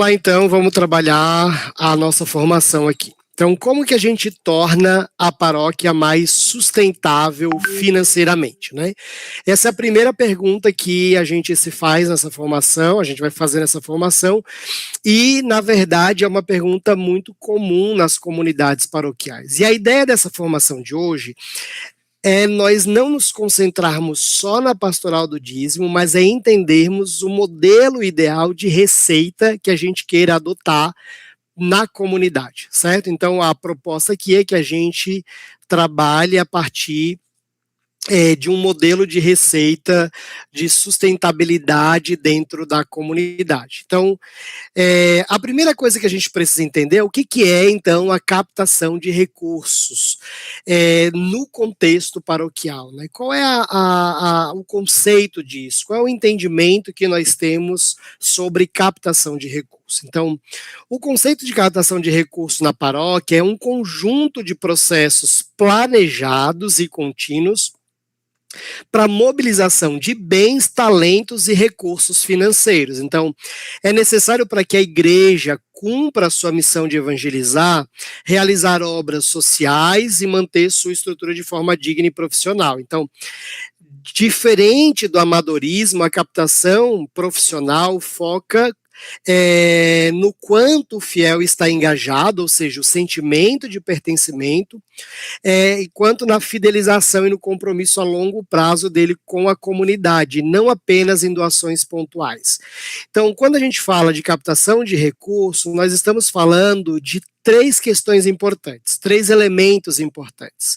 Lá então, vamos trabalhar a nossa formação aqui. Então, como que a gente torna a paróquia mais sustentável financeiramente, né? Essa é a primeira pergunta que a gente se faz nessa formação, a gente vai fazer nessa formação, e, na verdade, é uma pergunta muito comum nas comunidades paroquiais. E a ideia dessa formação de hoje é nós não nos concentrarmos só na pastoral do dízimo, mas é entendermos o modelo ideal de receita que a gente queira adotar na comunidade, certo? Então, a proposta aqui é que a gente trabalhe a partir de um modelo de receita de sustentabilidade dentro da comunidade. Então, a primeira coisa que a gente precisa entender é o que é, então, a captação de recursos no contexto paroquial, né? Qual é o conceito disso? Qual é o entendimento que nós temos sobre captação de recursos? Então, o conceito de captação de recursos na paróquia é um conjunto de processos planejados e contínuos para mobilização de bens, talentos e recursos financeiros. Então, é necessário para que a igreja cumpra a sua missão de evangelizar, realizar obras sociais e manter sua estrutura de forma digna e profissional. Então, diferente do amadorismo, a captação profissional foca no quanto o fiel está engajado, ou seja, o sentimento de pertencimento, enquanto na fidelização e no compromisso a longo prazo dele com a comunidade, não apenas em doações pontuais. Então, quando a gente fala de captação de recursos, nós estamos falando de três questões importantes, três elementos importantes.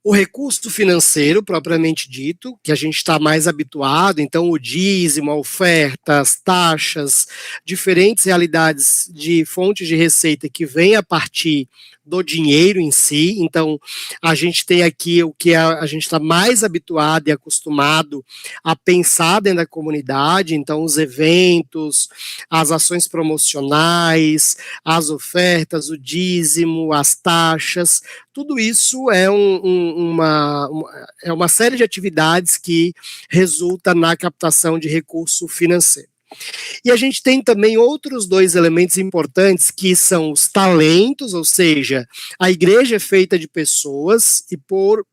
O recurso financeiro, propriamente dito, que a gente está mais habituado, então o dízimo, a oferta, as taxas, diferentes realidades de fontes de receita que vêm a partir do dinheiro em si. Então, a gente tem aqui o que a gente está mais habituado e acostumado a pensar dentro da comunidade, então os eventos, as ações promocionais, as ofertas, o dízimo, as taxas, tudo isso é uma série de atividades que resulta na captação de recurso financeiro. E a gente tem também outros dois elementos importantes, que são os talentos, ou seja, a igreja é feita de pessoas, e por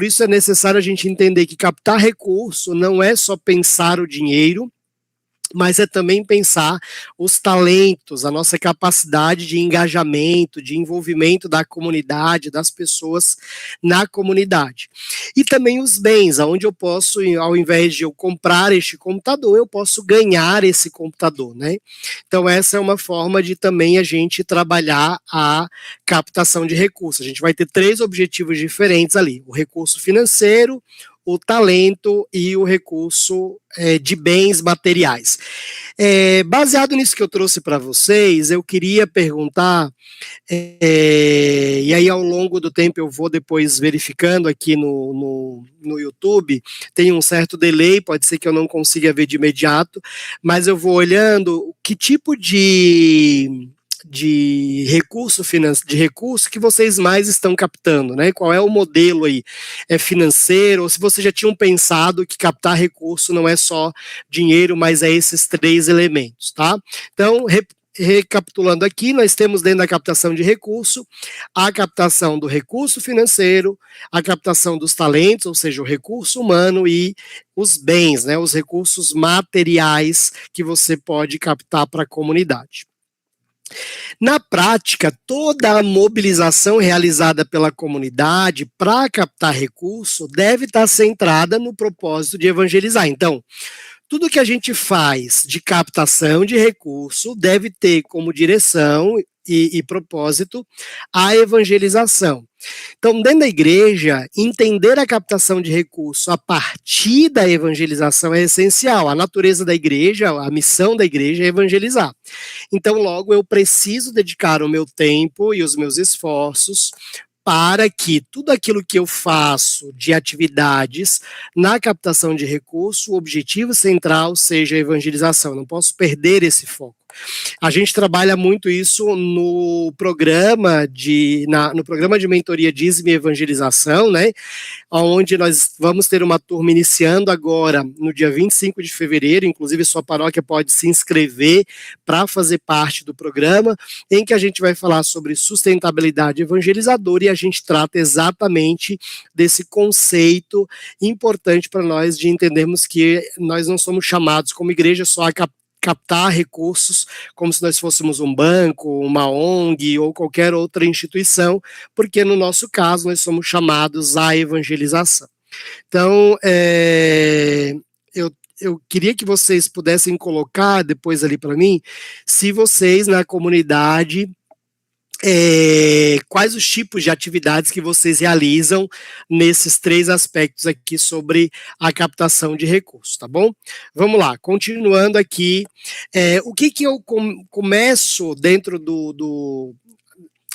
isso é necessário a gente entender que captar recurso não é só pensar o dinheiro, mas é também pensar os talentos, a nossa capacidade de engajamento, de envolvimento da comunidade, das pessoas na comunidade. E também os bens, onde eu posso, ao invés de eu comprar este computador, eu posso ganhar esse computador, né? Então, essa é uma forma de também a gente trabalhar a captação de recursos. A gente vai ter três objetivos diferentes ali: o recurso financeiro, o talento e o recurso de bens materiais. Baseado nisso que eu trouxe para vocês, eu queria perguntar, e aí ao longo do tempo eu vou depois verificando aqui no YouTube, tem um certo delay, pode ser que eu não consiga ver de imediato, mas eu vou olhando que tipo de recurso que vocês mais estão captando, né? Qual é o modelo aí? É financeiro? Ou se vocês já tinham pensado que captar recurso não é só dinheiro, mas é esses três elementos, tá? Então, recapitulando aqui, nós temos dentro da captação de recurso, a captação do recurso financeiro, a captação dos talentos, ou seja, o recurso humano, e os bens, né? Os recursos materiais que você pode captar para a comunidade. Na prática, toda a mobilização realizada pela comunidade para captar recurso deve estar centrada no propósito de evangelizar. Então, tudo que a gente faz de captação de recurso deve ter como direção e propósito a evangelização. Então, dentro da igreja, entender a captação de recurso a partir da evangelização é essencial. A natureza da igreja, a missão da igreja é evangelizar. Então, logo, eu preciso dedicar o meu tempo e os meus esforços para que tudo aquilo que eu faço de atividades na captação de recurso, o objetivo central seja a evangelização. Eu não posso perder esse foco. A gente trabalha muito isso no programa no programa de mentoria Dízimo e Evangelização, né? Onde nós vamos ter uma turma iniciando agora no dia 25 de fevereiro, inclusive sua paróquia pode se inscrever para fazer parte do programa, em que a gente vai falar sobre sustentabilidade evangelizadora e a gente trata exatamente desse conceito importante para nós de entendermos que nós não somos chamados como igreja só a captar recursos como se nós fôssemos um banco, uma ONG ou qualquer outra instituição, porque no nosso caso nós somos chamados à evangelização. Então, eu queria que vocês pudessem colocar depois ali para mim, se vocês na comunidade quais os tipos de atividades que vocês realizam nesses 3 aspectos aqui sobre a captação de recursos, tá bom? Vamos lá, continuando aqui, o que eu começo dentro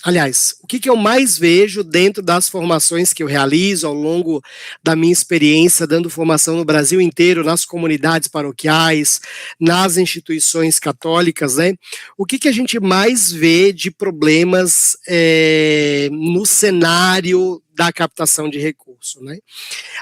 aliás, o que eu mais vejo dentro das formações que eu realizo ao longo da minha experiência dando formação no Brasil inteiro, nas comunidades paroquiais, nas instituições católicas, né? O que a gente mais vê de problemas no cenário da captação de recurso, né?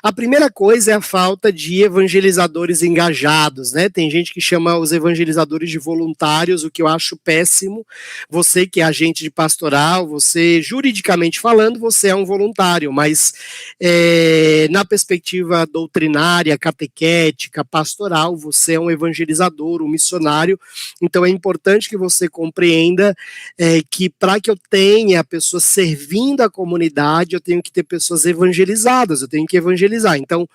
A primeira coisa é a falta de evangelizadores engajados, né? Tem gente que chama os evangelizadores de voluntários, o que eu acho péssimo. Você que é agente de pastoral, você, juridicamente falando, você é um voluntário, mas na perspectiva doutrinária, catequética, pastoral, você é um evangelizador, um missionário. Então é importante que você compreenda que para que eu tenha pessoas servindo a comunidade, eu tenho que ter pessoas evangelizadas, eu tenho que evangelizar. Então,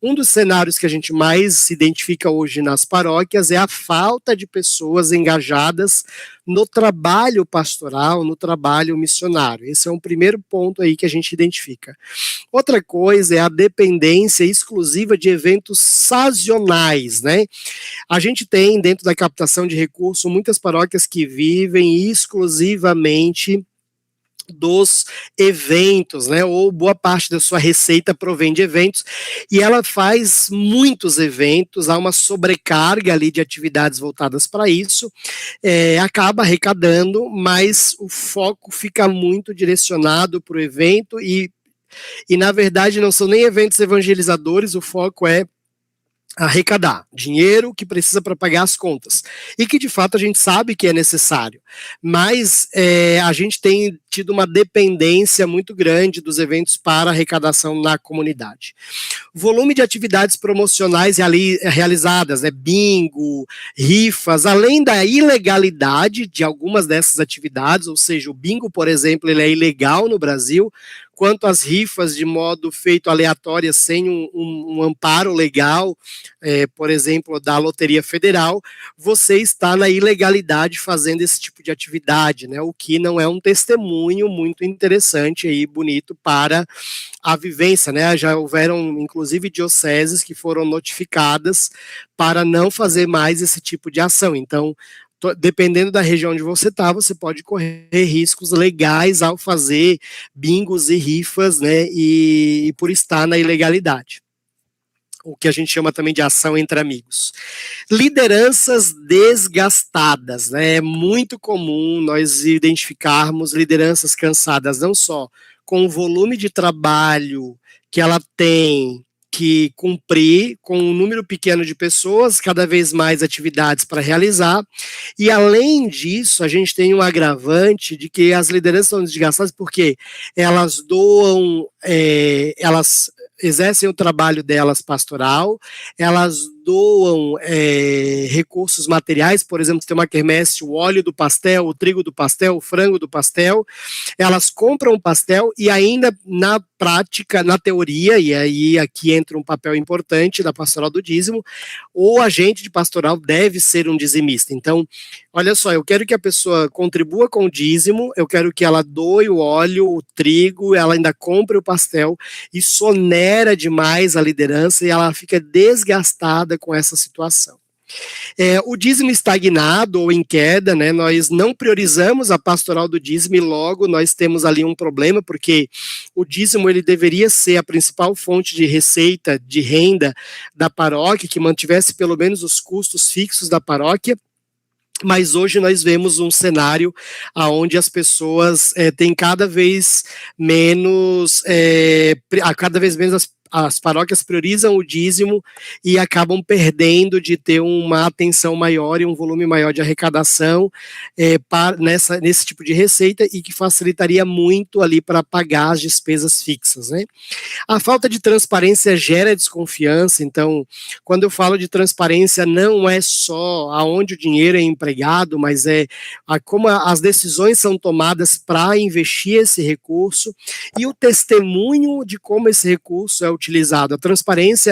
um dos cenários que a gente mais se identifica hoje nas paróquias é a falta de pessoas engajadas no trabalho pastoral, no trabalho missionário. Esse é um primeiro ponto aí que a gente identifica. Outra coisa é a dependência exclusiva de eventos sazonais, né? A gente tem, dentro da captação de recursos, muitas paróquias que vivem exclusivamente dos eventos, né, ou boa parte da sua receita provém de eventos, e ela faz muitos eventos, há uma sobrecarga ali de atividades voltadas para isso, acaba arrecadando, mas o foco fica muito direcionado para o evento e na verdade não são nem eventos evangelizadores, o foco é arrecadar dinheiro que precisa para pagar as contas, e que de fato a gente sabe que é necessário, mas a gente tem tido uma dependência muito grande dos eventos para arrecadação na comunidade. O volume de atividades promocionais realizadas, né, bingo, rifas, além da ilegalidade de algumas dessas atividades, ou seja, o bingo, por exemplo, ele é ilegal no Brasil, quanto às rifas de modo feito aleatório, sem um amparo legal, por exemplo, da Loteria Federal, você está na ilegalidade fazendo esse tipo de atividade, né, o que não é um testemunho muito interessante e bonito para a vivência, né? Já houveram, inclusive, dioceses que foram notificadas para não fazer mais esse tipo de ação. Então, dependendo da região onde você está, você pode correr riscos legais ao fazer bingos e rifas, né, e por estar na ilegalidade. O que a gente chama também de ação entre amigos. Lideranças desgastadas, né? É muito comum nós identificarmos lideranças cansadas, não só com o volume de trabalho que ela tem que cumprir, com um número pequeno de pessoas, cada vez mais atividades para realizar, e além disso, a gente tem um agravante de que as lideranças são desgastadas porque elas doam, elas exercem o trabalho delas pastoral, elas doam recursos materiais, por exemplo, se tem uma quermesse, o óleo do pastel, o trigo do pastel, o frango do pastel, elas compram o pastel e ainda na prática, na teoria, e aí aqui entra um papel importante da pastoral do dízimo, o agente de pastoral deve ser um dizimista. Então, olha só, eu quero que a pessoa contribua com o dízimo, eu quero que ela doe o óleo, o trigo, ela ainda compre o pastel, isso onera demais a liderança e ela fica desgastada com essa situação. O dízimo estagnado ou em queda, né, nós não priorizamos a pastoral do dízimo e logo nós temos ali um problema, porque o dízimo ele deveria ser a principal fonte de receita, de renda da paróquia, que mantivesse pelo menos os custos fixos da paróquia, Mas hoje nós vemos um cenário onde as pessoas têm cada vez menos, cada vez menos as paróquias priorizam o dízimo e acabam perdendo de ter uma atenção maior e um volume maior de arrecadação nesse tipo de receita, e que facilitaria muito ali para pagar as despesas fixas, né? A falta de transparência gera desconfiança. Então, quando eu falo de transparência, não é só aonde o dinheiro é empregado, mas como as decisões são tomadas para investir esse recurso e o testemunho de como esse recurso é utilizado. A transparência,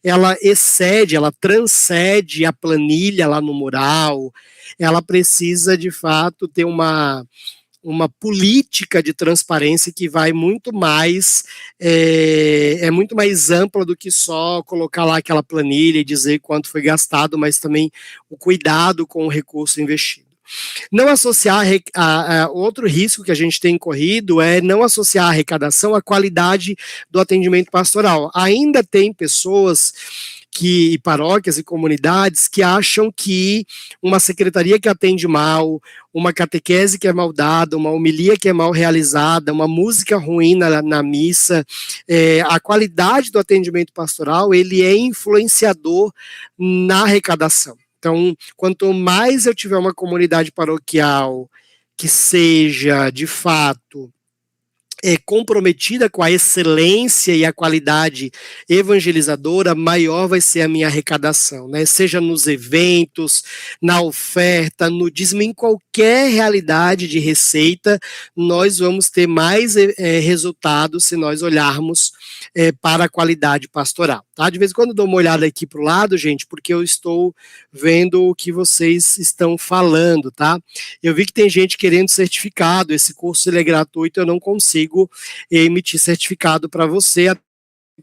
ela excede, ela transcende a planilha lá no mural. Ela precisa, de fato, ter uma política de transparência que vai muito mais, muito mais ampla do que só colocar lá aquela planilha e dizer quanto foi gastado, mas também o cuidado com o recurso investido. Não associar outro risco que a gente tem corrido é não associar a arrecadação à qualidade do atendimento pastoral. Ainda tem pessoas paróquias e comunidades que acham que uma secretaria que atende mal, uma catequese que é mal dada, uma homilia que é mal realizada, uma música ruim na missa, a qualidade do atendimento pastoral, ele é influenciador na arrecadação. Então, quanto mais eu tiver uma comunidade paroquial que seja, de fato, comprometida com a excelência e a qualidade evangelizadora, maior vai ser a minha arrecadação, né? Seja nos eventos, na oferta, no dízimo, em qualquer realidade de receita, nós vamos ter mais resultados se nós olharmos para a qualidade pastoral, tá? De vez em quando eu dou uma olhada aqui para o lado, gente, porque eu estou vendo o que vocês estão falando, tá? Eu vi que tem gente querendo certificado, esse curso ele é gratuito, eu não consigo emitir certificado para você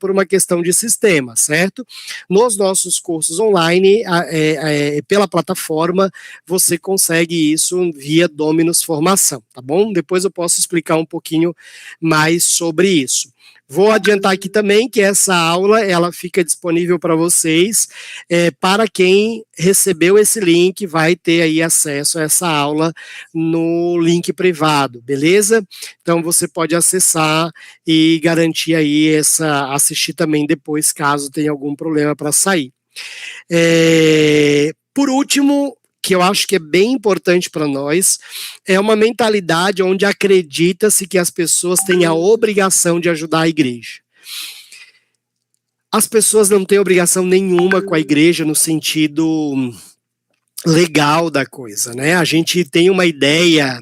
por uma questão de sistema, certo? Nos nossos cursos online, pela plataforma, você consegue isso via Dominus Formação, tá bom? Depois eu posso explicar um pouquinho mais sobre isso. Vou adiantar aqui também que essa aula, ela fica disponível para vocês, para quem recebeu esse link, vai ter aí acesso a essa aula no link privado, beleza? Então você pode acessar e garantir aí assistir também depois, caso tenha algum problema para sair. Por último, que eu acho que é bem importante para nós, é uma mentalidade onde acredita-se que as pessoas têm a obrigação de ajudar a igreja. As pessoas não têm obrigação nenhuma com a igreja no sentido legal da coisa, né? A gente tem uma ideia,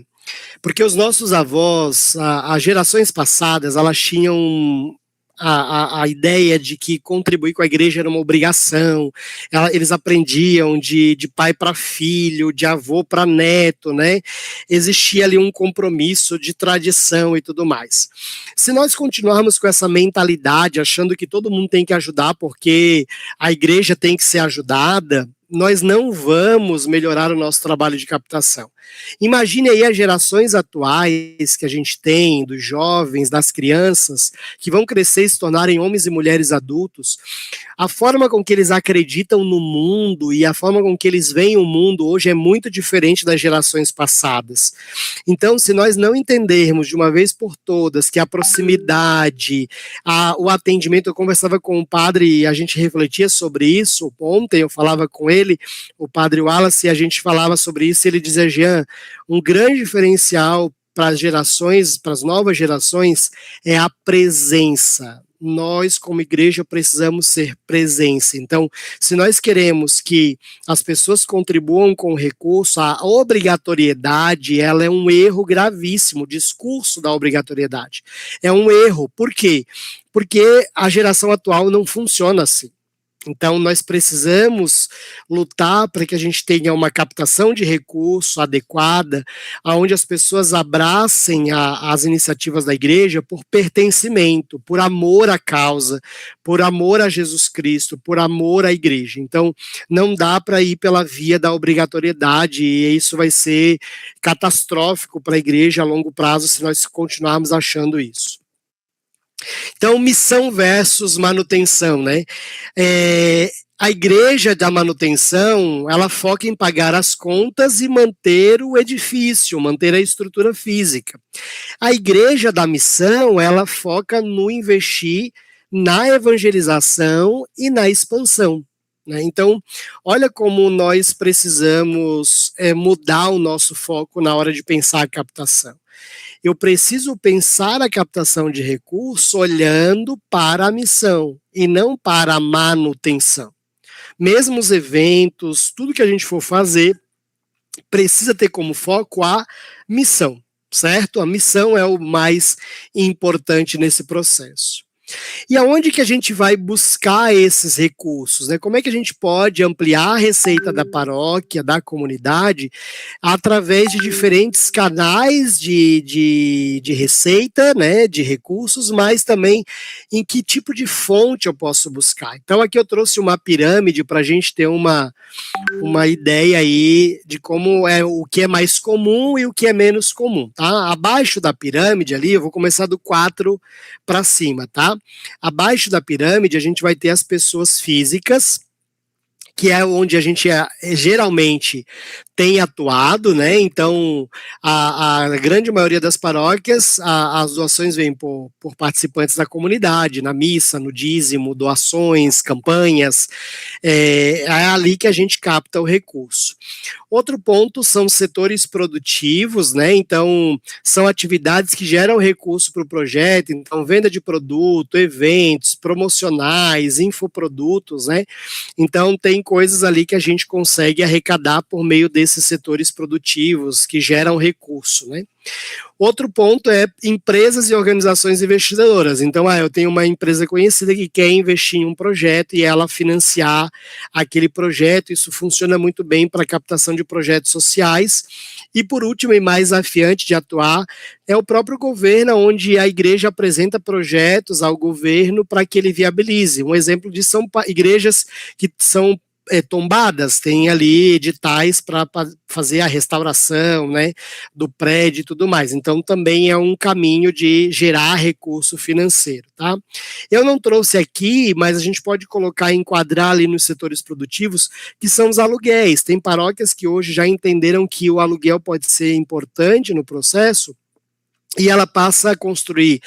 porque os nossos avós, as gerações passadas, elas tinham a ideia de que contribuir com a igreja era uma obrigação, eles aprendiam de pai para filho, de avô para neto, né? Existia ali um compromisso de tradição e tudo mais. Se nós continuarmos com essa mentalidade, achando que todo mundo tem que ajudar porque a igreja tem que ser ajudada, nós não vamos melhorar o nosso trabalho de captação. Imagine aí as gerações atuais que a gente tem, dos jovens, das crianças, que vão crescer e se tornarem homens e mulheres adultos. A forma com que eles acreditam no mundo e a forma com que eles veem o mundo hoje é muito diferente das gerações passadas. Então, se nós não entendermos de uma vez por todas que a proximidade, o atendimento, eu conversava com o padre e a gente refletia sobre isso, ontem eu falava com ele, o padre Wallace, e a gente falava sobre isso, e ele dizia, Jean, um grande diferencial para as gerações, para as novas gerações, é a presença. Nós, como igreja, precisamos ser presença. Então, se nós queremos que as pessoas contribuam com o recurso, a obrigatoriedade, ela é um erro gravíssimo, o discurso da obrigatoriedade. É um erro. Por quê? Porque a geração atual não funciona assim. Então, nós precisamos lutar para que a gente tenha uma captação de recurso adequada, onde as pessoas abracem as iniciativas da igreja por pertencimento, por amor à causa, por amor a Jesus Cristo, por amor à igreja. Então, não dá para ir pela via da obrigatoriedade, e isso vai ser catastrófico para a igreja a longo prazo se nós continuarmos achando isso. Então, missão versus manutenção, né? A igreja da manutenção, ela foca em pagar as contas e manter o edifício, manter a estrutura física. A igreja da missão, ela foca no investir na evangelização e na expansão. Né? Então, olha como nós precisamos mudar o nosso foco na hora de pensar a captação. Eu preciso pensar a captação de recursos olhando para a missão e não para a manutenção. Mesmo os eventos, tudo que a gente for fazer, precisa ter como foco a missão, certo? A missão é o mais importante nesse processo. E aonde que a gente vai buscar esses recursos, né? Como é que a gente pode ampliar a receita da paróquia, da comunidade, através de diferentes canais de receita, né, de recursos, mas também em que tipo de fonte eu posso buscar. Então aqui eu trouxe uma pirâmide para a gente ter uma ideia aí de como é o que é mais comum e o que é menos comum, tá? Abaixo da pirâmide ali, eu vou começar do 4 para cima, tá? Abaixo da pirâmide a gente vai ter as pessoas físicas, que é onde a gente geralmente tem atuado, né? Então, a grande maioria das paróquias, as doações vêm por participantes da comunidade, na missa, no dízimo, doações, campanhas, é ali que a gente capta o recurso. Outro ponto são setores produtivos, né? Então, são atividades que geram recurso para o projeto, então, venda de produto, eventos, promocionais, infoprodutos, né? Então, tem coisas ali que a gente consegue arrecadar por meio desses setores produtivos que geram recurso, né? Outro ponto é empresas e organizações investidoras. Então, eu tenho uma empresa conhecida que quer investir em um projeto e ela financiar aquele projeto. Isso funciona muito bem para a captação de projetos sociais. E, por último, e mais afiante de atuar, é o próprio governo, onde a igreja apresenta projetos ao governo para que ele viabilize. Um exemplo disso são igrejas que são tombadas, tem ali editais para fazer a restauração, né, do prédio e tudo mais. Então, também é um caminho de gerar recurso financeiro, tá? Eu não trouxe aqui, mas a gente pode colocar e enquadrar ali nos setores produtivos, que são os aluguéis. Tem paróquias que hoje já entenderam que o aluguel pode ser importante no processo, e ela passa a construir,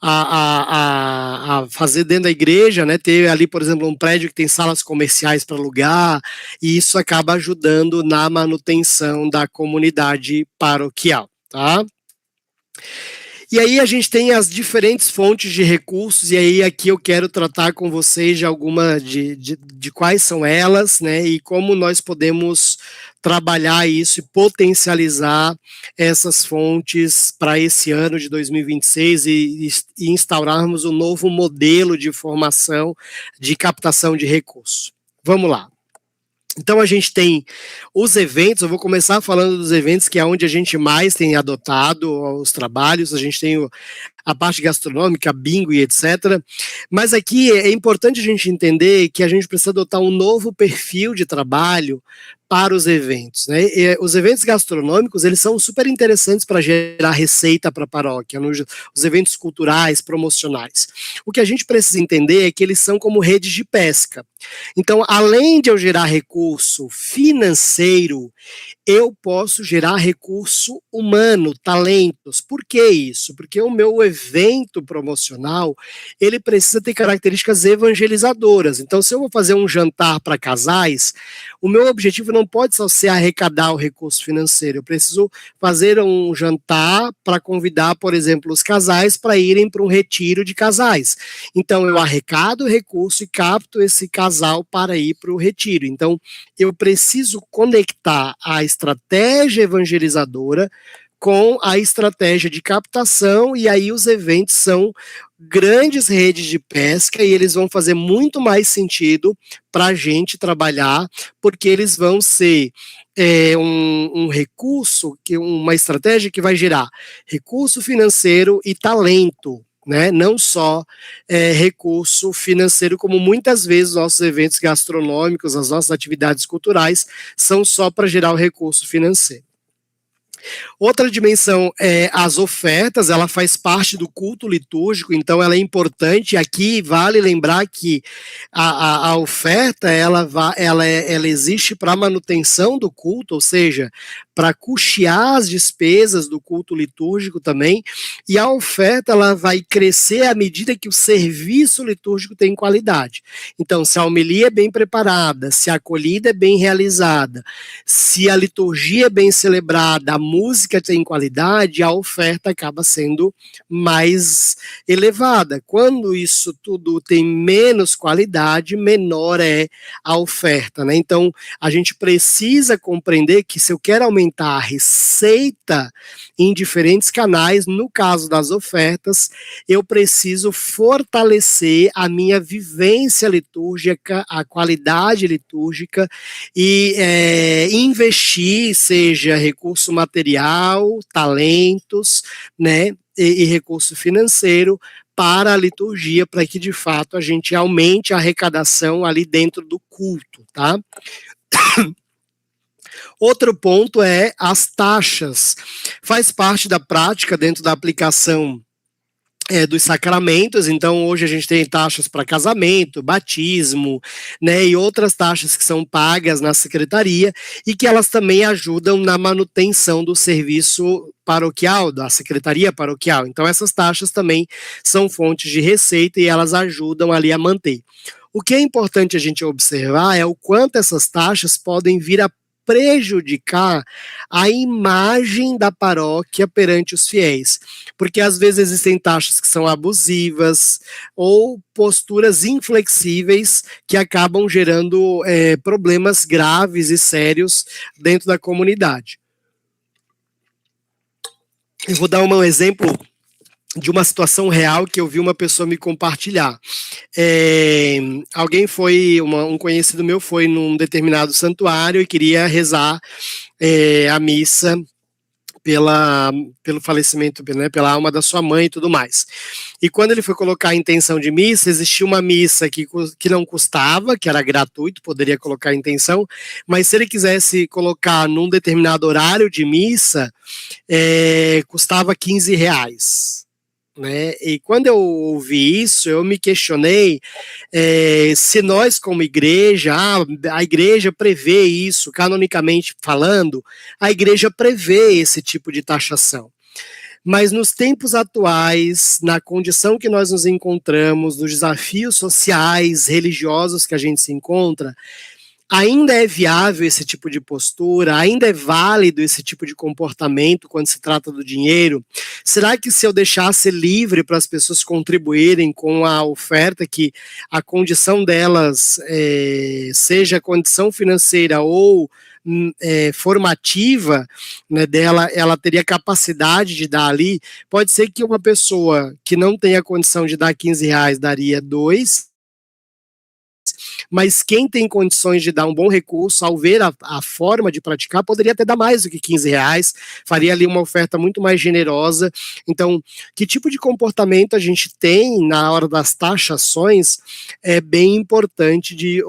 a fazer dentro da igreja, né, ter ali, por exemplo, um prédio que tem salas comerciais para alugar, e isso acaba ajudando na manutenção da comunidade paroquial, tá? E aí a gente tem as diferentes fontes de recursos, e aí aqui eu quero tratar com vocês de alguma, de quais são elas, né, e como nós podemos trabalhar isso e potencializar essas fontes para esse ano de 2026 e instaurarmos um novo modelo de formação de captação de recursos. Vamos lá. Então a gente tem os eventos, eu vou começar falando dos eventos, que é onde a gente mais tem adotado os trabalhos, a gente tem a parte gastronômica, bingo e etc. Mas aqui é importante a gente entender que a gente precisa adotar um novo perfil de trabalho para os eventos, né? E os eventos gastronômicos, eles são super interessantes para gerar receita para a paróquia, os eventos culturais, promocionais. O que a gente precisa entender é que eles são como redes de pesca. Então, além de eu gerar recurso financeiro, eu posso gerar recurso humano, talentos. Por que isso? Porque o meu evento promocional, ele precisa ter características evangelizadoras. Então, se eu vou fazer um jantar para casais, o meu objetivo não pode só ser arrecadar o recurso financeiro. Eu preciso fazer um jantar para convidar, por exemplo, os casais para irem para um retiro de casais. Então, eu arrecado o recurso e capto esse casal para ir para o retiro. Então, eu preciso conectar a estratégia evangelizadora com a estratégia de captação, e aí os eventos são grandes redes de pesca e eles vão fazer muito mais sentido para a gente trabalhar, porque eles vão ser um recurso, uma estratégia que vai gerar recurso financeiro e talento, né? Não só recurso financeiro, como muitas vezes os nossos eventos gastronômicos, as nossas atividades culturais, são só para gerar o recurso financeiro. Outra dimensão é as ofertas, ela faz parte do culto litúrgico, então ela é importante. Aqui vale lembrar que a oferta ela existe para a manutenção do culto, ou seja, para custear as despesas do culto litúrgico também, e a oferta ela vai crescer à medida que o serviço litúrgico tem qualidade. Então, se a homilia é bem preparada, se a acolhida é bem realizada, se a liturgia é bem celebrada, a música tem qualidade, a oferta acaba sendo mais elevada. Quando isso tudo tem menos qualidade, menor é a oferta, né? Então, a gente precisa compreender que se eu quero aumentar a receita em diferentes canais, no caso das ofertas, eu preciso fortalecer a minha vivência litúrgica, a qualidade litúrgica e investir, seja recurso material, talentos, né, e recurso financeiro para a liturgia, para que de fato a gente aumente a arrecadação ali dentro do culto, tá? Outro ponto é as taxas. Faz parte da prática dentro da aplicação dos sacramentos, então hoje a gente tem taxas para casamento, batismo, né, e outras taxas que são pagas na secretaria e que elas também ajudam na manutenção do serviço paroquial, da secretaria paroquial. Então essas taxas também são fontes de receita e elas ajudam ali a manter. O que é importante a gente observar é o quanto essas taxas podem vir a prejudicar a imagem da paróquia perante os fiéis, porque às vezes existem taxas que são abusivas ou posturas inflexíveis que acabam gerando problemas graves e sérios dentro da comunidade. Eu vou dar um exemplo de uma situação real que eu vi uma pessoa me compartilhar. Alguém um conhecido meu foi num determinado santuário e queria rezar a missa pelo falecimento, né, pela alma da sua mãe e tudo mais. E quando ele foi colocar a intenção de missa, existia uma missa que não custava, que era gratuito, poderia colocar a intenção, mas se ele quisesse colocar num determinado horário de missa, custava R$15. Né? E quando eu ouvi isso, eu me questionei se nós, como igreja, a igreja prevê isso, canonicamente falando, a igreja prevê esse tipo de taxação. Mas nos tempos atuais, na condição que nós nos encontramos, nos desafios sociais, religiosos que a gente se encontra, ainda é viável esse tipo de postura? Ainda é válido esse tipo de comportamento quando se trata do dinheiro? Será que se eu deixasse livre para as pessoas contribuírem com a oferta, que a condição delas seja a condição financeira ou formativa, né, dela, ela teria capacidade de dar ali? Pode ser que uma pessoa que não tenha condição de dar R$15 daria 2, mas quem tem condições de dar um bom recurso, ao ver a forma de praticar, poderia até dar mais do que R$15, faria ali uma oferta muito mais generosa. Então, que tipo de comportamento a gente tem na hora das taxações é bem importante de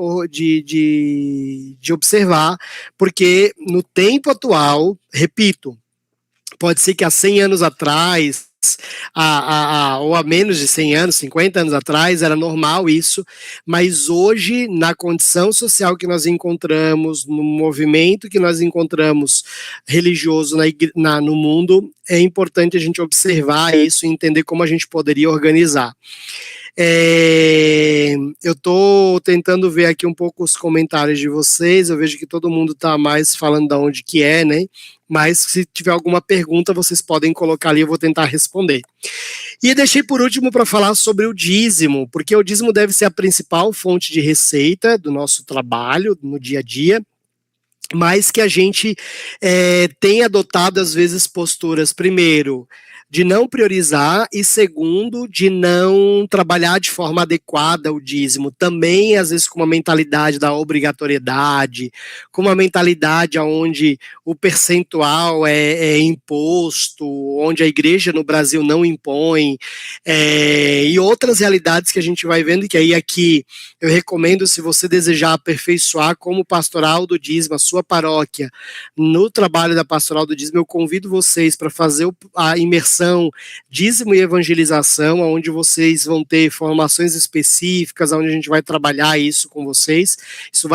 observar, porque no tempo atual, repito, pode ser que há 100 anos atrás, ou há menos de 100 anos, 50 anos atrás, era normal isso, mas hoje, na condição social que nós encontramos, no movimento que nós encontramos religioso no mundo, é importante a gente observar isso e entender como a gente poderia organizar. Eu estou tentando ver aqui um pouco os comentários de vocês, eu vejo que todo mundo está mais falando de onde que é, né? Mas se tiver alguma pergunta, vocês podem colocar ali, eu vou tentar responder. E deixei por último para falar sobre o dízimo, porque o dízimo deve ser a principal fonte de receita do nosso trabalho no dia a dia, mas que a gente tem adotado às vezes posturas, primeiro, de não priorizar e segundo, de não trabalhar de forma adequada o dízimo, também às vezes com uma mentalidade da obrigatoriedade, com uma mentalidade onde o percentual é imposto, onde a igreja no Brasil não impõe, e outras realidades que a gente vai vendo, e que aí aqui eu recomendo, se você desejar aperfeiçoar como pastoral do dízimo, a sua sua paróquia no trabalho da Pastoral do Dízimo, eu convido vocês para fazer a imersão Dízimo e Evangelização, onde vocês vão ter formações específicas, onde a gente vai trabalhar isso com vocês. Isso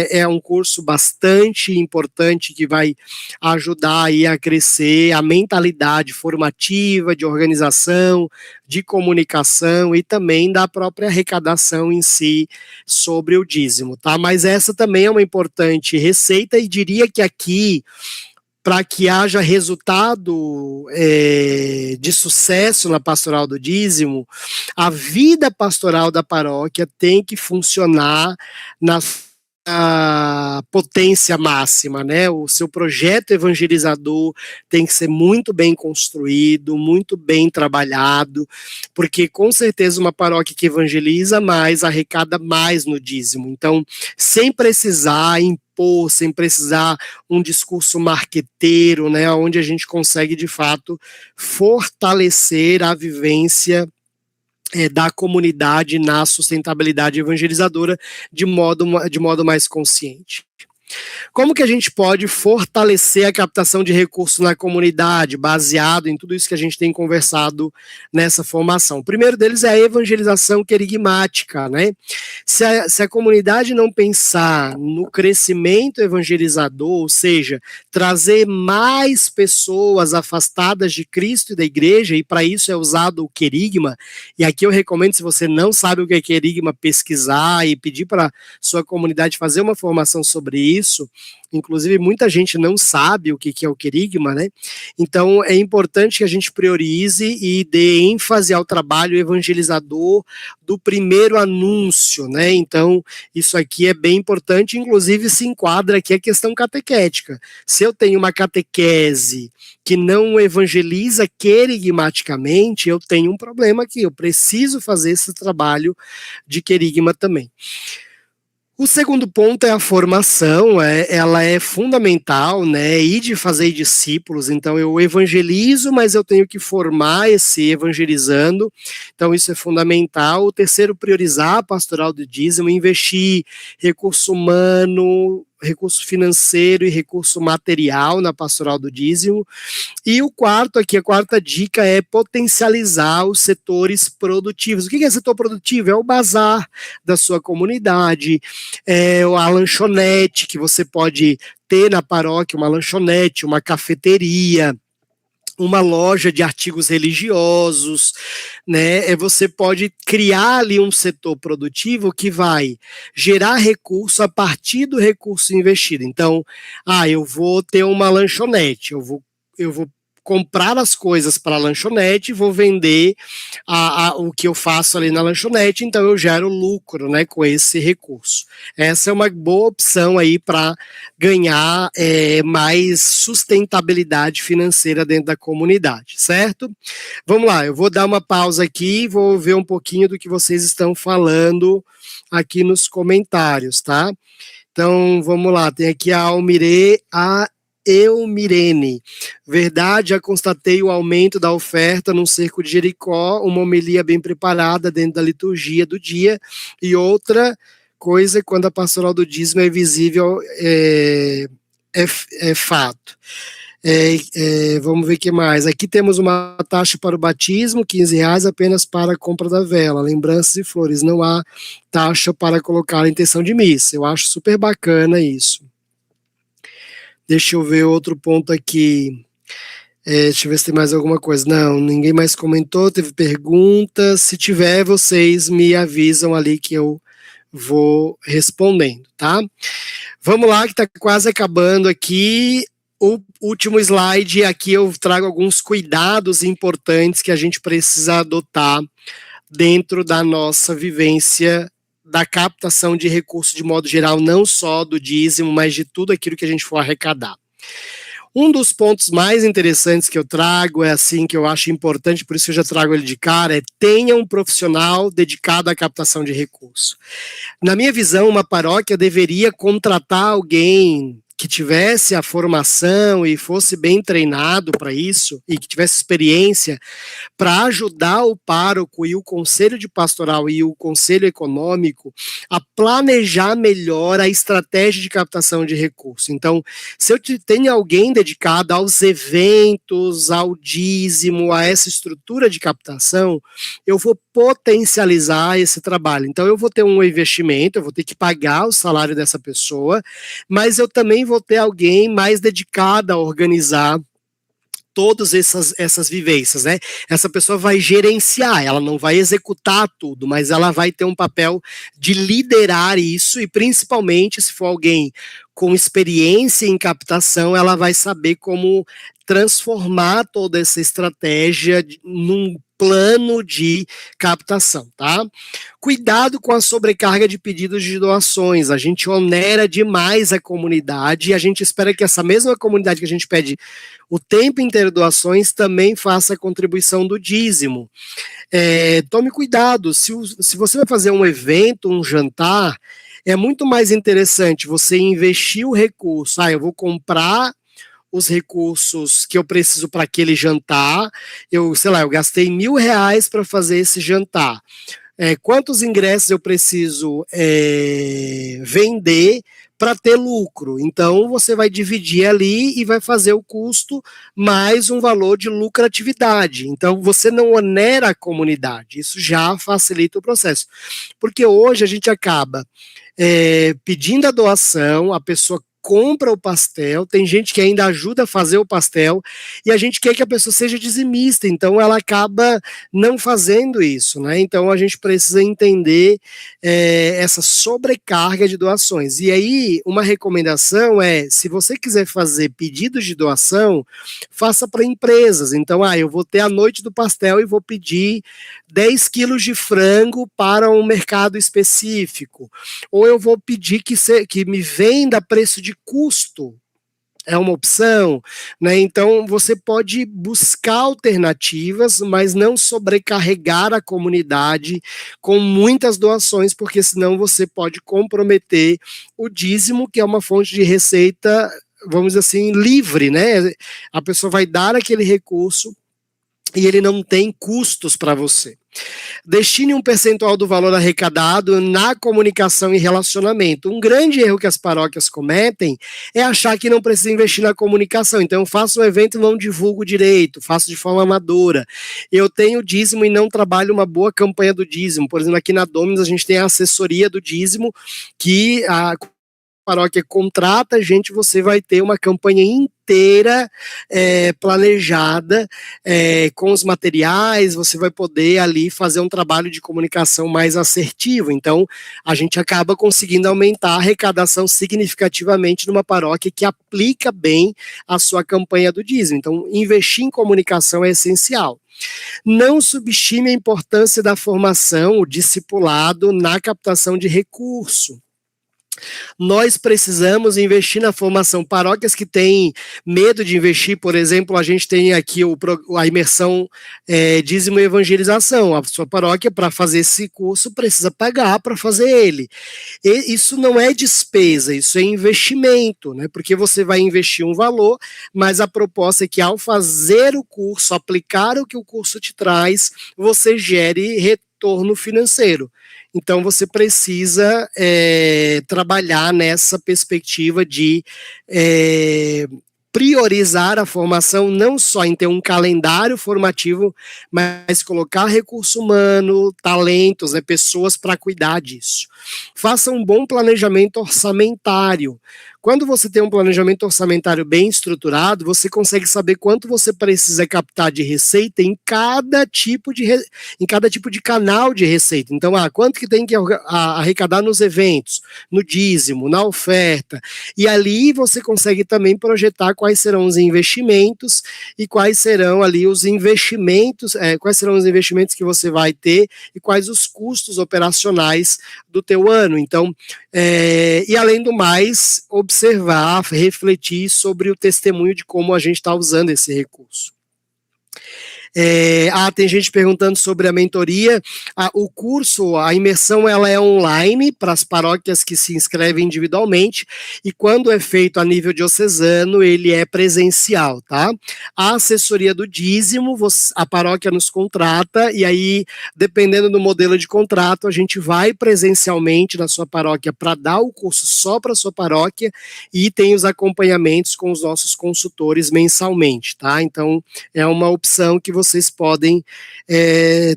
é um curso bastante importante que vai ajudar aí a crescer a mentalidade formativa, de organização, de comunicação e também da própria arrecadação em si sobre o dízimo, tá? Mas essa também é uma importante receita e diria que aqui, para que haja resultado de sucesso na pastoral do dízimo, a vida pastoral da paróquia tem que funcionar na a potência máxima, né? O seu projeto evangelizador tem que ser muito bem construído, muito bem trabalhado, porque com certeza uma paróquia que evangeliza mais, arrecada mais no dízimo. Então, sem precisar impor, sem precisar um discurso marqueteiro, né? Onde a gente consegue, de fato, fortalecer a vivência da comunidade na sustentabilidade evangelizadora de modo mais consciente. Como que a gente pode fortalecer a captação de recursos na comunidade, baseado em tudo isso que a gente tem conversado nessa formação? O primeiro deles é a evangelização querigmática, né? Se a comunidade não pensar no crescimento evangelizador, ou seja, trazer mais pessoas afastadas de Cristo e da igreja, e para isso é usado o querigma, e aqui eu recomendo, se você não sabe o que é querigma, pesquisar e pedir para sua comunidade fazer uma formação sobre isso. Inclusive, muita gente não sabe o que é o querigma, né? Então, é importante que a gente priorize e dê ênfase ao trabalho evangelizador do primeiro anúncio, né? Então, isso aqui é bem importante, inclusive se enquadra aqui a questão catequética. Se eu tenho uma catequese que não evangeliza querigmaticamente, eu tenho um problema aqui, eu preciso fazer esse trabalho de querigma também. O segundo ponto é a formação, ela é fundamental, né, e de fazer discípulos. Então eu evangelizo, mas eu tenho que formar esse evangelizando, então isso é fundamental. O terceiro, priorizar a pastoral do dízimo, investir recurso humano, recurso financeiro e recurso material na pastoral do dízimo. E o quarto aqui, a quarta dica é potencializar os setores produtivos. O que é setor produtivo? É o bazar da sua comunidade, é a lanchonete que você pode ter na paróquia, uma lanchonete, uma cafeteria, uma loja de artigos religiosos, né? Você pode criar ali um setor produtivo que vai gerar recurso a partir do recurso investido. Então, eu vou ter uma lanchonete, eu vou comprar as coisas para a lanchonete e vou vender o que eu faço ali na lanchonete, então eu gero lucro, né, com esse recurso. Essa é uma boa opção aí para ganhar mais sustentabilidade financeira dentro da comunidade, certo? Vamos lá, eu vou dar uma pausa aqui e vou ver um pouquinho do que vocês estão falando aqui nos comentários, tá? Então, vamos lá, tem aqui a Eumirene. Verdade, já constatei o aumento da oferta no cerco de Jericó, uma homilia bem preparada dentro da liturgia do dia, e outra coisa, quando a pastoral do dízimo é visível, é fato. Vamos ver o que mais. Aqui temos uma taxa para o batismo, R$15 apenas para a compra da vela, lembranças e flores, não há taxa para colocar a intenção de missa. Eu acho super bacana isso. Deixa eu ver outro ponto aqui. Deixa eu ver se tem mais alguma coisa. Não, ninguém mais comentou, teve perguntas. Se tiver, vocês me avisam ali que eu vou respondendo, tá? Vamos lá, que está quase acabando aqui. O último slide, aqui eu trago alguns cuidados importantes que a gente precisa adotar dentro da nossa vivência da captação de recursos de modo geral, não só do dízimo, mas de tudo aquilo que a gente for arrecadar. Um dos pontos mais interessantes que eu trago, que eu acho importante, por isso eu já trago ele de cara, tenha um profissional dedicado à captação de recursos. Na minha visão, uma paróquia deveria contratar alguém que tivesse a formação e fosse bem treinado para isso, e que tivesse experiência para ajudar o pároco e o conselho de pastoral e o conselho econômico a planejar melhor a estratégia de captação de recursos. Então, se eu tenho alguém dedicado aos eventos, ao dízimo, a essa estrutura de captação, eu vou potencializar esse trabalho. Então, eu vou ter um investimento, eu vou ter que pagar o salário dessa pessoa, mas eu também vou ter alguém mais dedicado a organizar todas essas vivências, né? Essa pessoa vai gerenciar, ela não vai executar tudo, mas ela vai ter um papel de liderar isso e principalmente se for alguém com experiência em captação, ela vai saber como transformar toda essa estratégia num plano de captação, tá? Cuidado com a sobrecarga de pedidos de doações, a gente onera demais a comunidade e a gente espera que essa mesma comunidade que a gente pede o tempo inteiro doações também faça a contribuição do dízimo. Tome cuidado, se você vai fazer um evento, um jantar, é muito mais interessante você investir o recurso, eu vou comprar os recursos que eu preciso para aquele jantar, eu gastei R$1.000 para fazer esse jantar. Quantos ingressos eu preciso vender para ter lucro? Então, você vai dividir ali e vai fazer o custo mais um valor de lucratividade. Então, você não onera a comunidade, isso já facilita o processo. Porque hoje a gente acaba pedindo a doação, a pessoa compra o pastel, tem gente que ainda ajuda a fazer o pastel, e a gente quer que a pessoa seja dizimista, então ela acaba não fazendo isso, né? Então a gente precisa entender essa sobrecarga de doações. E aí, uma recomendação se você quiser fazer pedidos de doação, faça para empresas. Então, eu vou ter a noite do pastel e vou pedir 10 quilos de frango para um mercado específico. Ou eu vou pedir que me venda a preço de custo. É uma opção, né? Então você pode buscar alternativas, mas não sobrecarregar a comunidade com muitas doações, porque senão você pode comprometer o dízimo, que é uma fonte de receita, vamos dizer assim, livre, né? A pessoa vai dar aquele recurso e ele não tem custos para você. Destine um percentual do valor arrecadado na comunicação e relacionamento. Um grande erro que as paróquias cometem é achar que não precisa investir na comunicação. Então, eu faço um evento e não divulgo direito, faço de forma amadora. Eu tenho dízimo e não trabalho uma boa campanha do dízimo. Por exemplo, aqui na Dominus a gente tem a assessoria do dízimo, que a paróquia contrata a gente, você vai ter uma campanha inteira planejada com os materiais, você vai poder ali fazer um trabalho de comunicação mais assertivo. Então, a gente acaba conseguindo aumentar a arrecadação significativamente numa paróquia que aplica bem a sua campanha do dízimo. Então, investir em comunicação é essencial. Não subestime a importância da formação, o discipulado na captação de recurso. Nós precisamos investir na formação. Paróquias que têm medo de investir, por exemplo, a gente tem aqui a imersão dízimo e evangelização. A sua paróquia, para fazer esse curso, precisa pagar para fazer ele. E isso não é despesa, isso é investimento, né? Porque você vai investir um valor, mas a proposta é que ao fazer o curso, aplicar o que o curso te traz, você gere retorno financeiro. Então, você precisa trabalhar nessa perspectiva de priorizar a formação, não só em ter um calendário formativo, mas colocar recurso humano, talentos, pessoas para cuidar disso. Faça um bom planejamento orçamentário. Quando você tem um planejamento orçamentário bem estruturado, você consegue saber quanto você precisa captar de receita em cada tipo de canal de receita. Então, quanto que tem que arrecadar nos eventos, no dízimo, na oferta. E ali você consegue também projetar quais serão os investimentos e quais serão ali os investimentos, quais serão os investimentos que você vai ter e quais os custos operacionais do teu ano. Então, e além do mais, observar, refletir sobre o testemunho de como a gente está usando esse recurso. Tem gente perguntando sobre a mentoria. O curso, a imersão, ela é online para as paróquias que se inscrevem individualmente, e quando é feito a nível diocesano, ele é presencial, tá? A assessoria do dízimo, a paróquia nos contrata, e aí, dependendo do modelo de contrato, a gente vai presencialmente na sua paróquia para dar o curso só para a sua paróquia, e tem os acompanhamentos com os nossos consultores mensalmente, tá? Então, é uma opção que vocês podem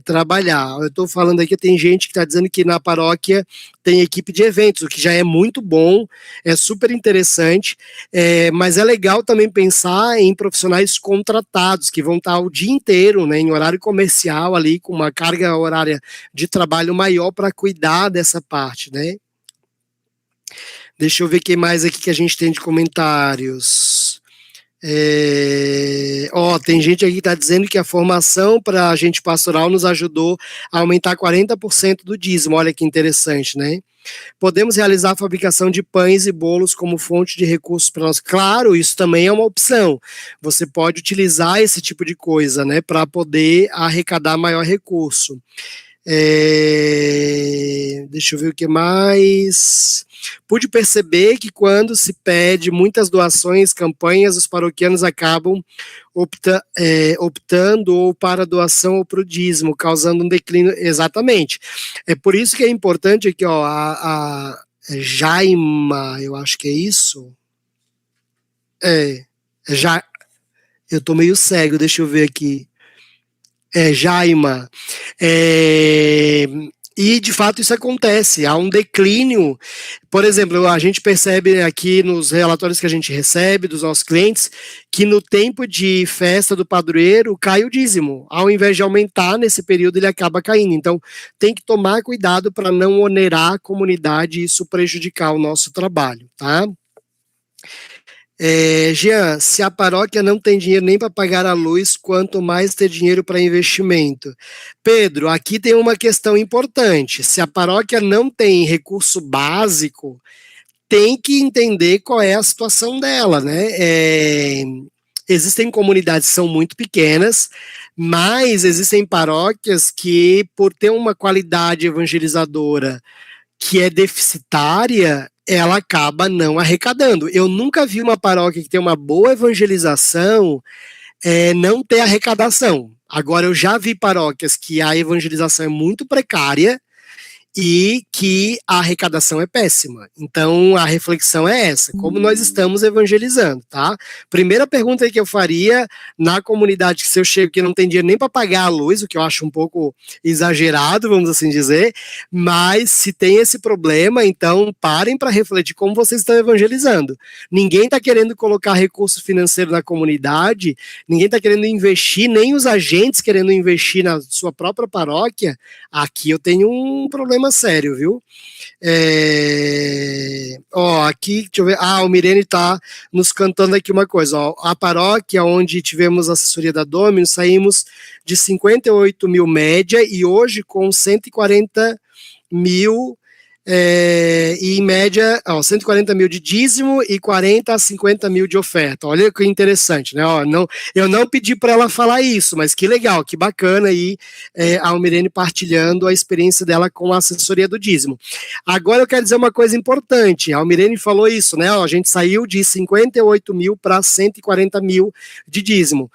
trabalhar. Eu estou falando aqui, tem gente que está dizendo que na paróquia tem equipe de eventos, o que já é muito bom, é super interessante, mas é legal também pensar em profissionais contratados, que vão estar o dia inteiro, né, em horário comercial ali, com uma carga horária de trabalho maior para cuidar dessa parte, né? Deixa eu ver o que mais aqui que a gente tem de comentários. Tem gente aqui que está dizendo que a formação para agente pastoral nos ajudou a aumentar 40% do dízimo. Olha que interessante, né? Podemos realizar a fabricação de pães e bolos como fonte de recursos para nós. Claro, isso também é uma opção. Você pode utilizar esse tipo de coisa, né, para poder arrecadar maior recurso. Deixa eu ver o que mais. Pude perceber que quando se pede muitas doações, campanhas, os paroquianos acabam optando ou para doação ou para o dízimo, causando um declínio. Exatamente. É por isso que é importante aqui, ó, a Jaima, eu acho que é isso. Já, eu tô meio cego, deixa eu ver aqui. Jaima. E, de fato, isso acontece. Há um declínio. Por exemplo, a gente percebe aqui nos relatórios que a gente recebe dos nossos clientes que no tempo de festa do padroeiro cai o dízimo. Ao invés de aumentar nesse período, ele acaba caindo. Então, tem que tomar cuidado para não onerar a comunidade e isso prejudicar o nosso trabalho, tá? Jean, se a paróquia não tem dinheiro nem para pagar a luz, quanto mais ter dinheiro para investimento. Pedro, aqui tem uma questão importante. Se a paróquia não tem recurso básico, tem que entender qual é a situação dela, né? Existem comunidades que são muito pequenas, mas existem paróquias que, por ter uma qualidade evangelizadora que é deficitária, ela acaba não arrecadando. Eu nunca vi uma paróquia que tem uma boa evangelização não ter arrecadação. Agora, eu já vi paróquias que a evangelização é muito precária e que a arrecadação é péssima. Então, a reflexão é essa, como nós estamos evangelizando, tá? Primeira pergunta que eu faria na comunidade que se eu chego que não tem dinheiro nem para pagar a luz, o que eu acho um pouco exagerado, vamos assim dizer, mas se tem esse problema, então parem para refletir como vocês estão evangelizando. Ninguém está querendo colocar recurso financeiro na comunidade, ninguém está querendo investir, nem os agentes querendo investir na sua própria paróquia. Aqui eu tenho um problema sério, viu? Aqui, deixa eu ver. O Mirene está nos cantando aqui uma coisa. A paróquia onde tivemos a assessoria da Dominus, saímos de 58 mil média e hoje com 140 mil e em média, 140 mil de dízimo e 40 a 50 mil de oferta. Olha que interessante, né? Eu não pedi para ela falar isso, mas que legal, que bacana aí a Almirene partilhando a experiência dela com a assessoria do dízimo. Agora eu quero dizer uma coisa importante, a Almirene falou isso, né? A gente saiu de 58 mil para 140 mil de dízimo.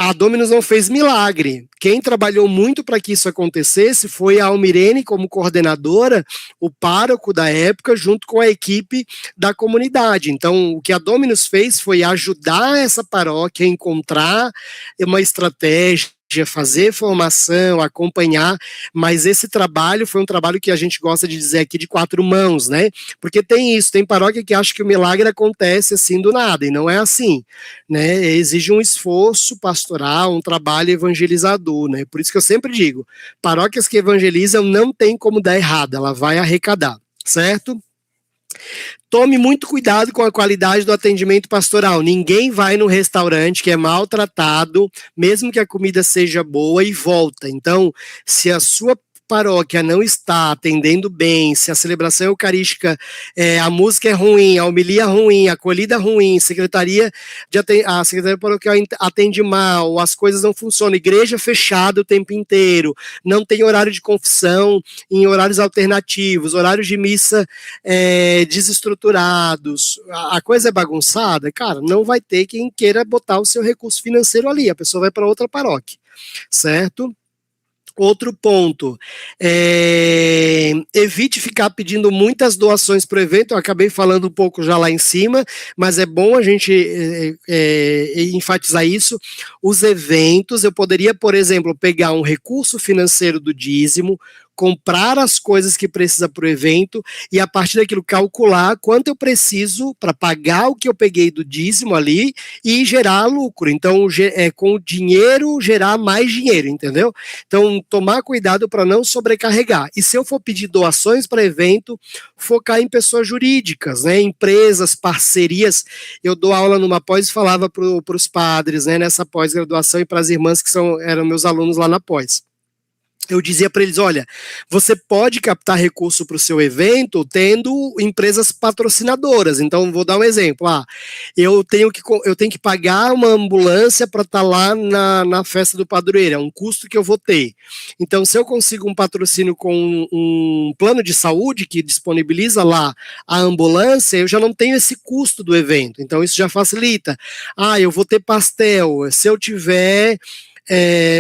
A Dominus não fez milagre. Quem trabalhou muito para que isso acontecesse foi a Almirene como coordenadora, o pároco da época, junto com a equipe da comunidade. Então, o que a Dominus fez foi ajudar essa paróquia a encontrar uma estratégia, fazer formação, acompanhar, mas esse trabalho foi um trabalho que a gente gosta de dizer aqui de 4 mãos, né? Porque tem isso, tem paróquia que acha que o milagre acontece assim do nada, e não é assim, né? Exige um esforço pastoral, um trabalho evangelizador, né? Por isso que eu sempre digo, paróquias que evangelizam não tem como dar errado, ela vai arrecadar, certo? Tome muito cuidado com a qualidade do atendimento pastoral. Ninguém vai no restaurante que é maltratado, mesmo que a comida seja boa, e volta. Então, se a sua paróquia não está atendendo bem, se a celebração eucarística, a música é ruim, a homilia é ruim, a acolhida é ruim, a secretaria paroquial atende mal, as coisas não funcionam, igreja fechada o tempo inteiro, não tem horário de confissão em horários alternativos, horários de missa desestruturados, a coisa é bagunçada, cara, não vai ter quem queira botar o seu recurso financeiro ali, a pessoa vai para outra paróquia, certo? Outro ponto, evite ficar pedindo muitas doações para o evento, eu acabei falando um pouco já lá em cima, mas é bom a gente enfatizar isso. Os eventos, eu poderia, por exemplo, pegar um recurso financeiro do dízimo, comprar as coisas que precisa para o evento e a partir daquilo calcular quanto eu preciso para pagar o que eu peguei do dízimo ali e gerar lucro. Então, com o dinheiro, gerar mais dinheiro, entendeu? Então, tomar cuidado para não sobrecarregar. E se eu for pedir doações para evento, focar em pessoas jurídicas, né? Empresas, parcerias. Eu dou aula numa pós e falava para os padres, né? Nessa pós-graduação e para as irmãs que eram meus alunos lá na pós. Eu dizia para eles, olha, você pode captar recurso para o seu evento tendo empresas patrocinadoras. Então, vou dar um exemplo. Eu tenho que pagar uma ambulância para estar lá na festa do padroeiro, é um custo que eu vou ter. Então, se eu consigo um patrocínio com um plano de saúde que disponibiliza lá a ambulância, eu já não tenho esse custo do evento. Então, isso já facilita. Eu vou ter pastel. Se eu tiver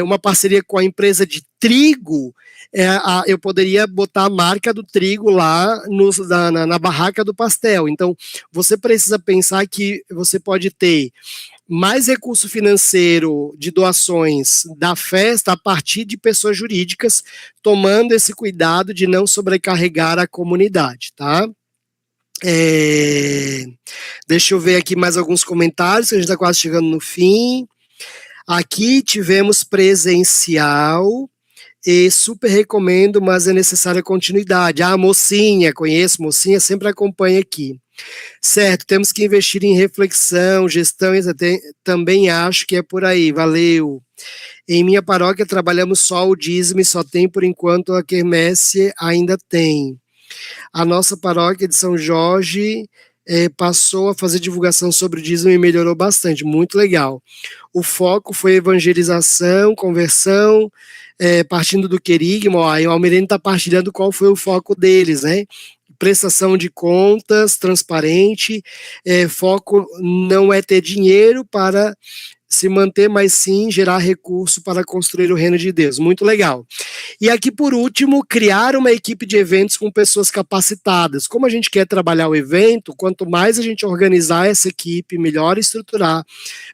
uma parceria com a empresa de trigo, eu poderia botar a marca do trigo lá na barraca do pastel. Então, você precisa pensar que você pode ter mais recurso financeiro de doações da festa a partir de pessoas jurídicas, tomando esse cuidado de não sobrecarregar a comunidade, tá? Deixa eu ver aqui mais alguns comentários, a gente está quase chegando no fim. Aqui tivemos presencial e super recomendo, mas é necessária continuidade. Mocinha, conheço, mocinha, sempre acompanha aqui. Certo, temos que investir em reflexão, gestão, também acho que é por aí, valeu. Em minha paróquia trabalhamos só o dízimo e só tem por enquanto a quermesse ainda tem. A nossa paróquia de São Jorge passou a fazer divulgação sobre o dízimo e melhorou bastante, muito legal. O foco foi evangelização, conversão, partindo do querigma, o Almirante está partilhando qual foi o foco deles, né? Prestação de contas, transparente, foco não é ter dinheiro para se manter, mas sim gerar recurso para construir o reino de Deus. Muito legal. E aqui, por último, criar uma equipe de eventos com pessoas capacitadas. Como a gente quer trabalhar o evento, quanto mais a gente organizar essa equipe, melhor estruturar,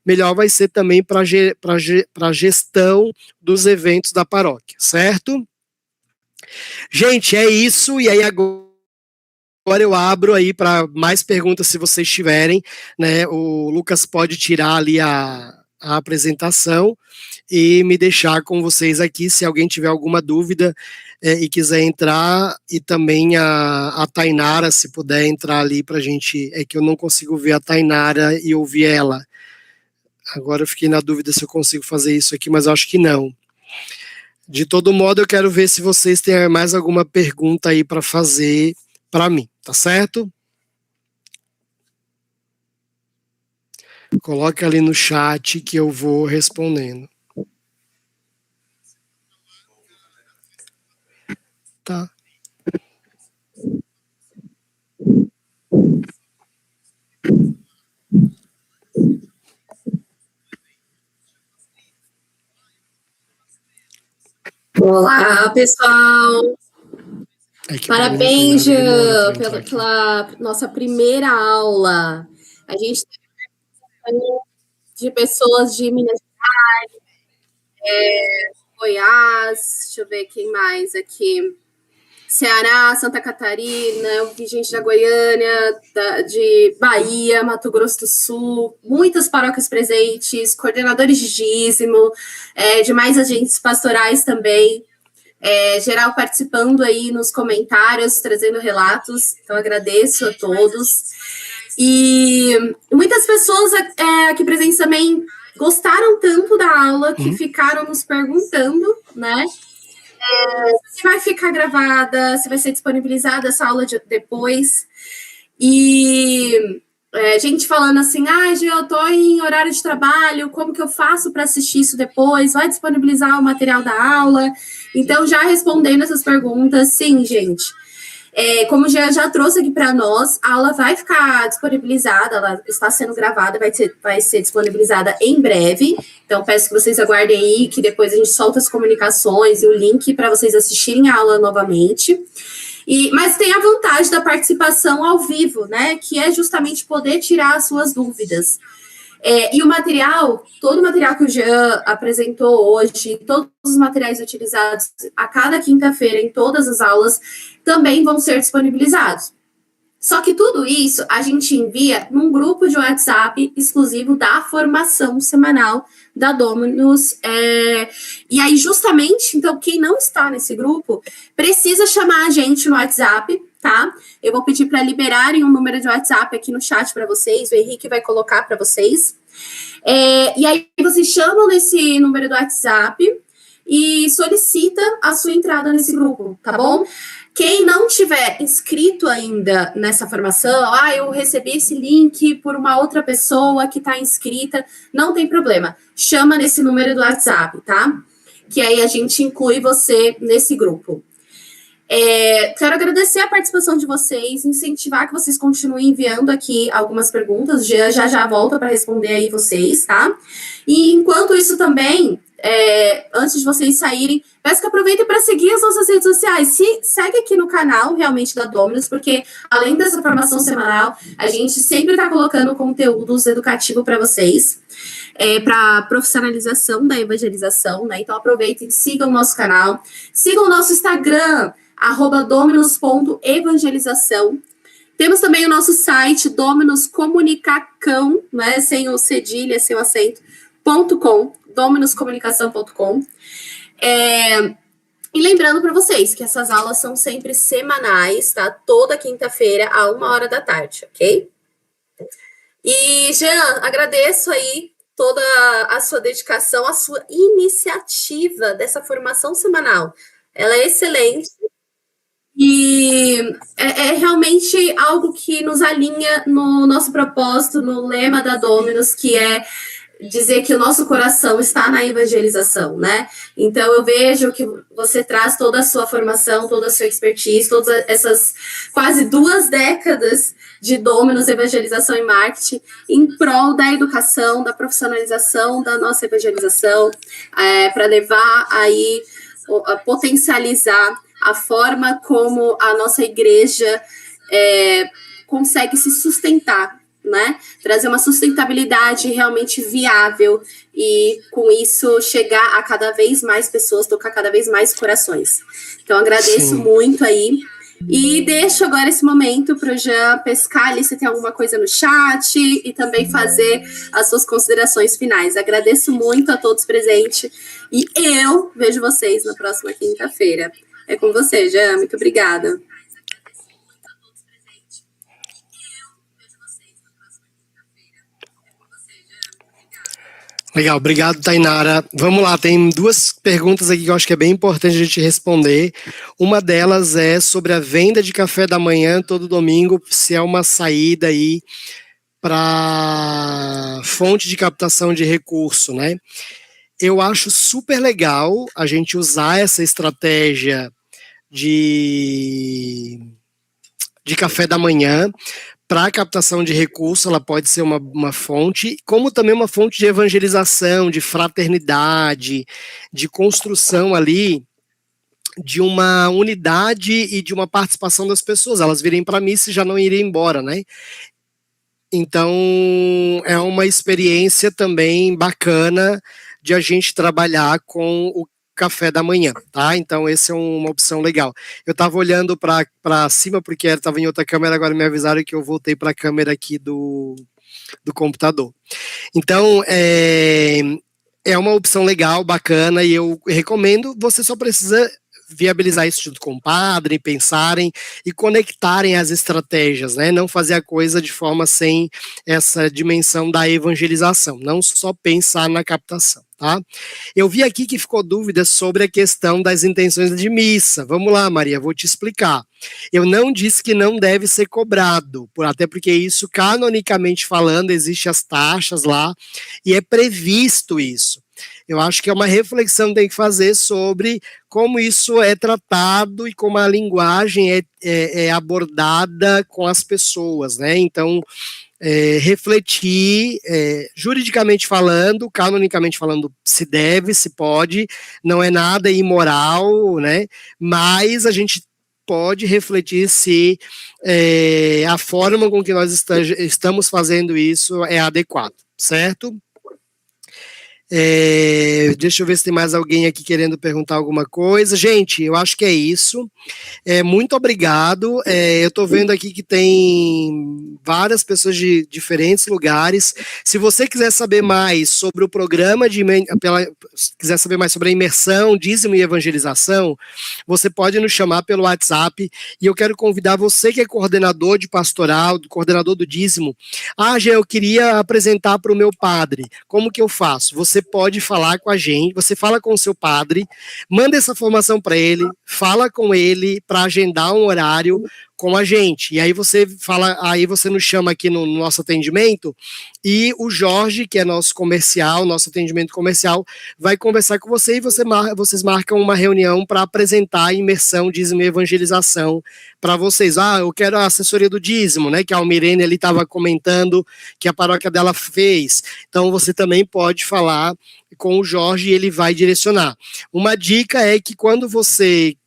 melhor vai ser também para a gestão dos eventos da paróquia, certo? Gente, é isso, e aí agora eu abro aí para mais perguntas se vocês tiverem, né? O Lucas pode tirar ali a apresentação e me deixar com vocês aqui, se alguém tiver alguma dúvida e quiser entrar, e também a Tainara, se puder entrar ali para a gente, que eu não consigo ver a Tainara e ouvir ela. Agora eu fiquei na dúvida se eu consigo fazer isso aqui, mas eu acho que não. De todo modo, eu quero ver se vocês têm mais alguma pergunta aí para fazer para mim, tá certo? Coloque ali no chat que eu vou respondendo. Tá. Olá, pessoal! Parabéns, Jean, pela nossa primeira aula. A gente tem de pessoas de Minas Gerais, Goiás, deixa eu ver quem mais aqui. Ceará, Santa Catarina, eu vi gente da Goiânia, de Bahia, Mato Grosso do Sul, muitas paróquias presentes, coordenadores de dízimo, demais agentes pastorais também. Geral participando aí nos comentários, trazendo relatos, então agradeço a todos. E muitas pessoas aqui presentes também gostaram tanto da aula que ficaram nos perguntando, né? Se vai ficar gravada, se vai ser disponibilizada essa aula depois. E gente falando assim, Gia, eu tô em horário de trabalho, como que eu faço para assistir isso depois? Vai disponibilizar o material da aula? Então, já respondendo essas perguntas, sim, gente. Como o Jean já trouxe aqui para nós, a aula vai ficar disponibilizada, ela está sendo gravada, vai ser disponibilizada em breve. Então, peço que vocês aguardem aí, que depois a gente solta as comunicações e o link para vocês assistirem a aula novamente. Mas tem a vantagem da participação ao vivo, né? Que é justamente poder tirar as suas dúvidas. E o material, todo o material que o Jean apresentou hoje, todos os materiais utilizados a cada quinta-feira em todas as aulas, também vão ser disponibilizados. Só que tudo isso a gente envia num grupo de WhatsApp exclusivo da formação semanal da Dominus. E aí, justamente, então, quem não está nesse grupo precisa chamar a gente no WhatsApp, tá? Eu vou pedir para liberarem um número de WhatsApp aqui no chat para vocês, o Henrique vai colocar para vocês. E aí, vocês chamam nesse número do WhatsApp e solicita a sua entrada nesse grupo, tá bom? Quem não tiver inscrito ainda nessa formação, eu recebi esse link por uma outra pessoa que está inscrita, não tem problema. Chama nesse número do WhatsApp, tá? Que aí a gente inclui você nesse grupo. Quero agradecer a participação de vocês, incentivar que vocês continuem enviando aqui algumas perguntas, já volta para responder aí vocês, tá? E enquanto isso também, antes de vocês saírem, peço que aproveitem para seguir as nossas redes sociais. Segue aqui no canal, realmente, da Dominus, porque além dessa formação semanal, a gente sempre está colocando conteúdos educativos para vocês, para profissionalização da evangelização, né? Então aproveitem, sigam o nosso canal, sigam o nosso Instagram, @dominus.evangelização. Temos também o nosso site, Dominus Comunicacão, né? Sem o cedilha, sem o acento, .com, dominuscomunicação.com. E lembrando para vocês que essas aulas são sempre semanais, tá? Toda quinta-feira, à 13h, ok? E, Jean, agradeço aí toda a sua dedicação, a sua iniciativa dessa formação semanal. Ela é excelente. E é realmente algo que nos alinha no nosso propósito, no lema da Dominus, que é dizer que o nosso coração está na evangelização, né? Então, eu vejo que você traz toda a sua formação, toda a sua expertise, todas essas quase 2 décadas de Dominus, evangelização e marketing, em prol da educação, da profissionalização da nossa evangelização, para levar aí, a potencializar a forma como a nossa igreja consegue se sustentar, né? Trazer uma sustentabilidade realmente viável e, com isso, chegar a cada vez mais pessoas, tocar cada vez mais corações. Então, agradeço muito aí. E deixo agora esse momento para o Jean pescar ali se tem alguma coisa no chat e também fazer as suas considerações finais. Agradeço muito a todos presentes e eu vejo vocês na próxima quinta-feira. É com você, Jean. Muito obrigada. Legal, obrigado, Tainara. Vamos lá, tem 2 perguntas aqui que eu acho que é bem importante a gente responder. Uma delas é sobre a venda de café da manhã todo domingo, se é uma saída aí para fonte de captação de recurso, né? Eu acho super legal a gente usar essa estratégia de café da manhã para captação de recursos. Ela pode ser uma fonte, como também uma fonte de evangelização, de fraternidade, de construção ali de uma unidade e de uma participação das pessoas. Elas virem para a missa e já não irem embora, né? Então, é uma experiência também bacana de a gente trabalhar com o café da manhã, tá? Então, essa é uma opção legal. Eu estava olhando para cima, porque estava em outra câmera, agora me avisaram que eu voltei para a câmera aqui do computador. Então, é uma opção legal, bacana, e eu recomendo. Você só precisa viabilizar isso junto com o padre, pensarem e conectarem as estratégias, né? Não fazer a coisa de forma sem essa dimensão da evangelização, não só pensar na captação. tá? Eu vi aqui que ficou dúvida sobre a questão das intenções de missa. Vamos lá, Maria, vou te explicar. Eu não disse que não deve ser cobrado, até porque isso, canonicamente falando, existem as taxas lá, e é previsto isso. Eu acho que é uma reflexão que tem que fazer sobre como isso é tratado e como a linguagem é abordada com as pessoas, né? Então, refletir, juridicamente falando, canonicamente falando, se deve, se pode, não é nada imoral, né? Mas a gente pode refletir se a forma com que nós estamos fazendo isso é adequada, certo? Deixa eu ver se tem mais alguém aqui querendo perguntar alguma coisa. Gente, eu acho que é isso. Muito obrigado. Eu estou vendo aqui que tem várias pessoas de diferentes lugares. Se você quiser saber mais sobre o programa quiser saber mais sobre a imersão, dízimo e evangelização, você pode nos chamar pelo WhatsApp. E eu quero convidar você que é coordenador de pastoral, coordenador do dízimo. Já eu queria apresentar para o meu padre. Como que eu faço? Você pode falar com a gente, você fala com o seu padre, manda essa formação para ele, fala com ele para agendar um horário com a gente. E aí você nos chama aqui no nosso atendimento e o Jorge, que é nosso atendimento comercial, vai conversar com você e vocês marcam uma reunião para apresentar a imersão, dízimo e evangelização para vocês. Eu quero a assessoria do dízimo, né, que a Almirene ali estava comentando que a paróquia dela fez. Então você também pode falar com o Jorge e ele vai direcionar. Uma dica é que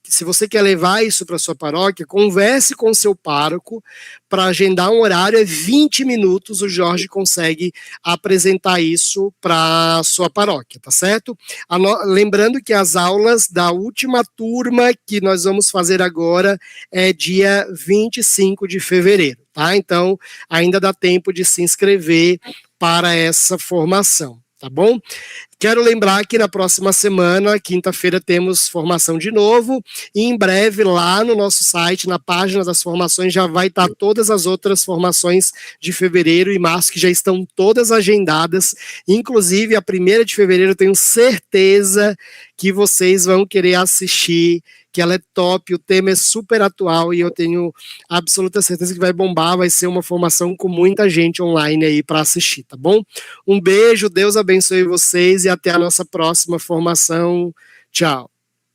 se você quer levar isso para sua paróquia, converse com o seu pároco para agendar um horário, 20 minutos, o Jorge consegue apresentar isso para sua paróquia, tá certo? Lembrando que as aulas da última turma que nós vamos fazer agora é dia 25 de fevereiro, tá? Então, ainda dá tempo de se inscrever para essa formação. Tá bom? Quero lembrar que na próxima semana, quinta-feira, temos formação de novo, e em breve lá no nosso site, na página das formações, já vai estar todas as outras formações de fevereiro e março, que já estão todas agendadas, inclusive a primeira de fevereiro, eu tenho certeza que vocês vão querer assistir, que ela é top, o tema é super atual e eu tenho absoluta certeza que vai bombar, vai ser uma formação com muita gente online aí para assistir, tá bom? Um beijo, Deus abençoe vocês e até a nossa próxima formação. Tchau.